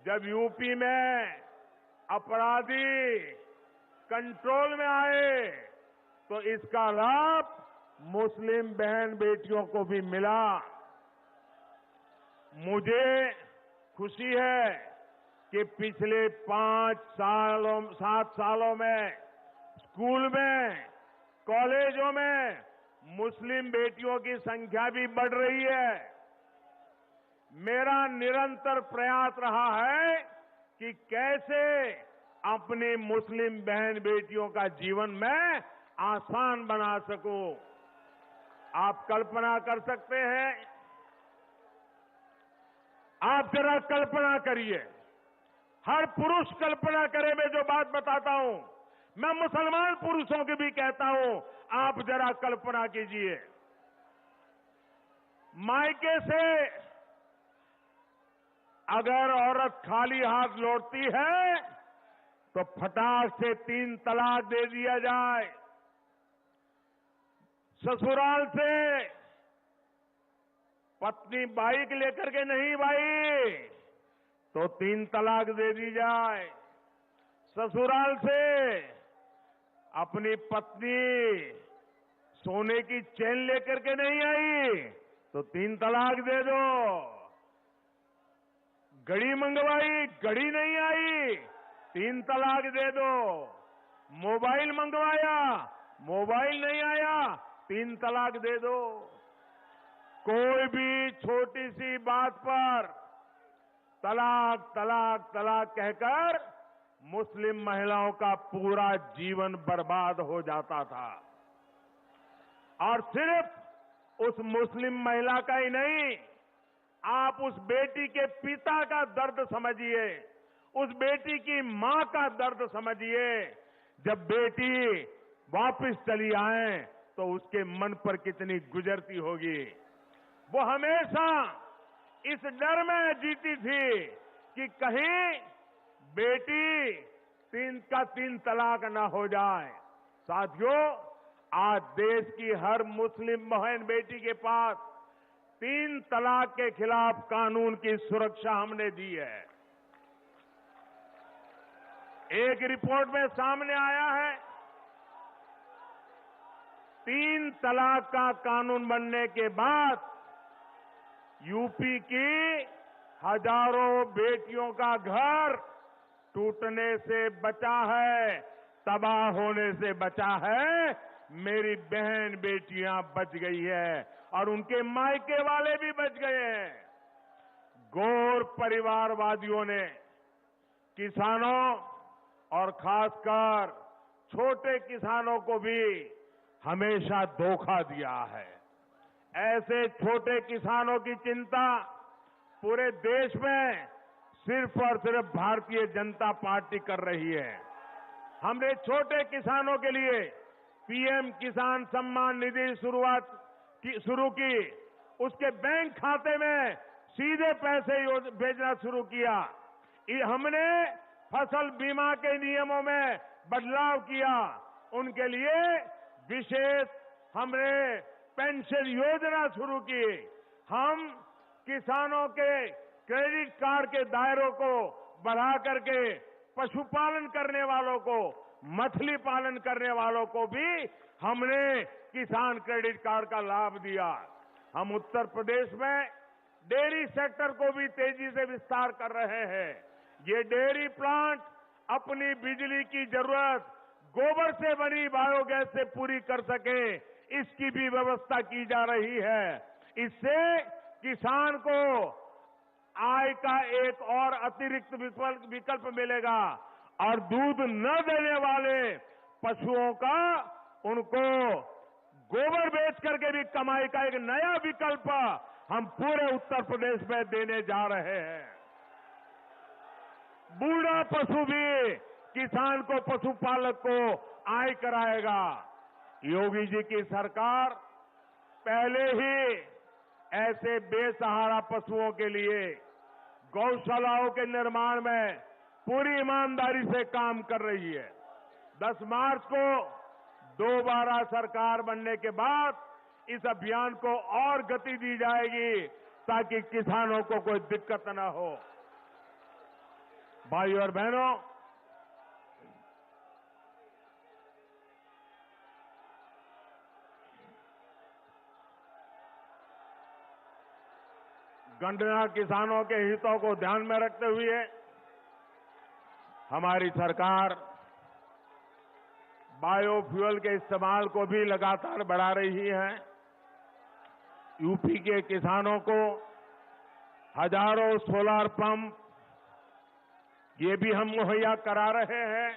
जब यूपी में अपराधी कंट्रोल में आए तो इसका लाभ मुस्लिम बहन बेटियों को भी मिला। मुझे खुशी है कि पिछले 7 सालों में स्कूल में, कॉलेजों में मुस्लिम बेटियों की संख्या भी बढ़ रही है। मेरा निरंतर प्रयास रहा है कि कैसे अपनी मुस्लिम बहन बेटियों का जीवन मैं आसान बना सकूं। आप कल्पना कर सकते हैं, आप जरा कल्पना करिए, हर पुरुष कल्पना करे। मैं जो बात बताता हूं, मैं मुसलमान पुरुषों की भी कहता हूं, आप जरा कल्पना कीजिए। मायके से अगर औरत खाली हाथ लौटती है तो फटाक से 3 तलाक दे दिया जाए। ससुराल से पत्नी बाइक लेकर के नहीं भाई तो 3 तलाक दे दी जाए। ससुराल से अपनी पत्नी सोने की चेन लेकर के नहीं आई तो 3 तलाक दे दो। घड़ी मंगवाई, घड़ी नहीं आई, 3 तलाक दे दो। मोबाइल मंगवाया, मोबाइल नहीं आया, 3 तलाक दे दो। कोई भी छोटी सी बात पर तलाक तलाक तलाक कहकर मुस्लिम महिलाओं का पूरा जीवन बर्बाद हो जाता था। और सिर्फ उस मुस्लिम महिला का ही नहीं, आप उस बेटी के पिता का दर्द समझिए, उस बेटी की मां का दर्द समझिए। जब बेटी वापस चली आए तो उसके मन पर कितनी गुजरती होगी। वो हमेशा इस डर में जीती थी कि कहीं बेटी 3 तलाक ना हो जाए। साथियों, आज देश की हर मुस्लिम बहन बेटी के पास 3 तलाक के खिलाफ कानून की सुरक्षा हमने दी है। एक रिपोर्ट में सामने आया है, 3 तलाक का कानून बनने के बाद यूपी की हजारों बेटियों का घर टूटने से बचा है, तबाह होने से बचा है। मेरी बहन बेटियां बच गई है और उनके मायके वाले भी बच गए हैं। गौर परिवारवादियों ने किसानों और खासकर छोटे किसानों को भी हमेशा धोखा दिया है। ऐसे छोटे किसानों की चिंता पूरे देश में सिर्फ और सिर्फ भारतीय जनता पार्टी कर रही है। हमने छोटे किसानों के लिए पीएम किसान सम्मान निधि शुरू की, उसके बैंक खाते में सीधे पैसे भेजना शुरू किया। हमने फसल बीमा के नियमों में बदलाव किया, उनके लिए विशेष हमने पेंशन योजना शुरू की। हम किसानों के क्रेडिट कार्ड के दायरों को बढ़ा करके पशुपालन करने वालों को, मछली पालन करने वालों को भी हमने किसान क्रेडिट कार्ड का लाभ दिया। हम उत्तर प्रदेश में डेयरी सेक्टर को भी तेजी से विस्तार कर रहे हैं। ये डेयरी प्लांट अपनी बिजली की जरूरत गोबर से बनी बायोगैस से पूरी कर सके, इसकी भी व्यवस्था की जा रही है। इससे किसान को आय का एक और अतिरिक्त विकल्प मिलेगा और दूध न देने वाले पशुओं का उनको गोबर बेच करके भी कमाई का एक नया विकल्प हम पूरे उत्तर प्रदेश में देने जा रहे हैं। बूढ़ा पशु भी किसान को, पशुपालक को आय कराएगा। योगी जी की सरकार पहले ही ऐसे बेसहारा पशुओं के लिए गौशालाओं के निर्माण में पूरी ईमानदारी से काम कर रही है। 10 मार्च को दोबारा सरकार बनने के बाद इस अभियान को और गति दी जाएगी ताकि किसानों को कोई दिक्कत न हो। भाइयों और बहनों, गन्ना किसानों के हितों को ध्यान में रखते हुए हमारी सरकार बायोफ्यूल के इस्तेमाल को भी लगातार बढ़ा रही है। यूपी के किसानों को हजारों सोलर पंप ये भी हम मुहैया करा रहे हैं।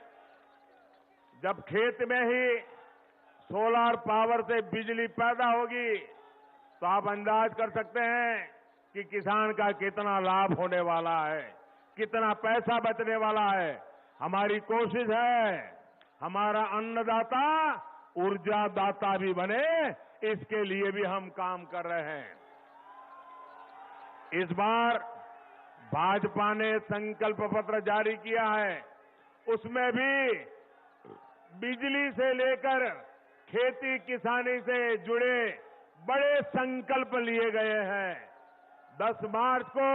जब खेत में ही सोलर पावर से बिजली पैदा होगी तो आप अंदाज कर सकते हैं कि किसान का कितना लाभ होने वाला है, कितना पैसा बचने वाला है। हमारी कोशिश है हमारा अन्नदाता ऊर्जा दाता भी बने, इसके लिए भी हम काम कर रहे हैं। इस बार भाजपा ने संकल्प पत्र जारी किया है, उसमें भी बिजली से लेकर खेती किसानी से जुड़े बड़े संकल्प लिए गए हैं। 10 मार्च को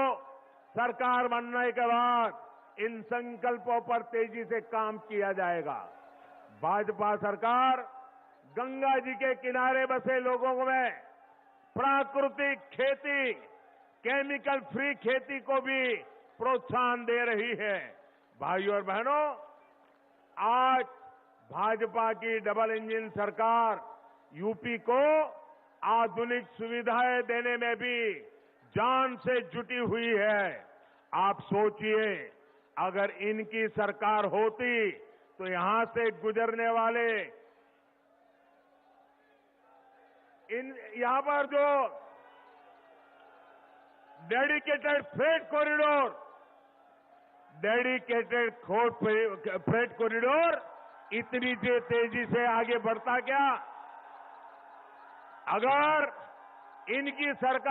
सरकार बनने के बाद इन संकल्पों पर तेजी से काम किया जाएगा। भाजपा सरकार गंगा जी के किनारे बसे लोगों में प्राकृतिक खेती, केमिकल फ्री खेती को भी प्रोत्साहन दे रही है। भाइयों और बहनों, आज भाजपा की डबल इंजन सरकार यूपी को आधुनिक सुविधाएं देने में भी जान से जुटी हुई है। आप सोचिए, अगर इनकी सरकार होती तो यहां से गुजरने वाले यहां पर जो डेडिकेटेड फ्रेट कॉरिडोर इतनी तेजी से आगे बढ़ता क्या? अगर इनकी सरकार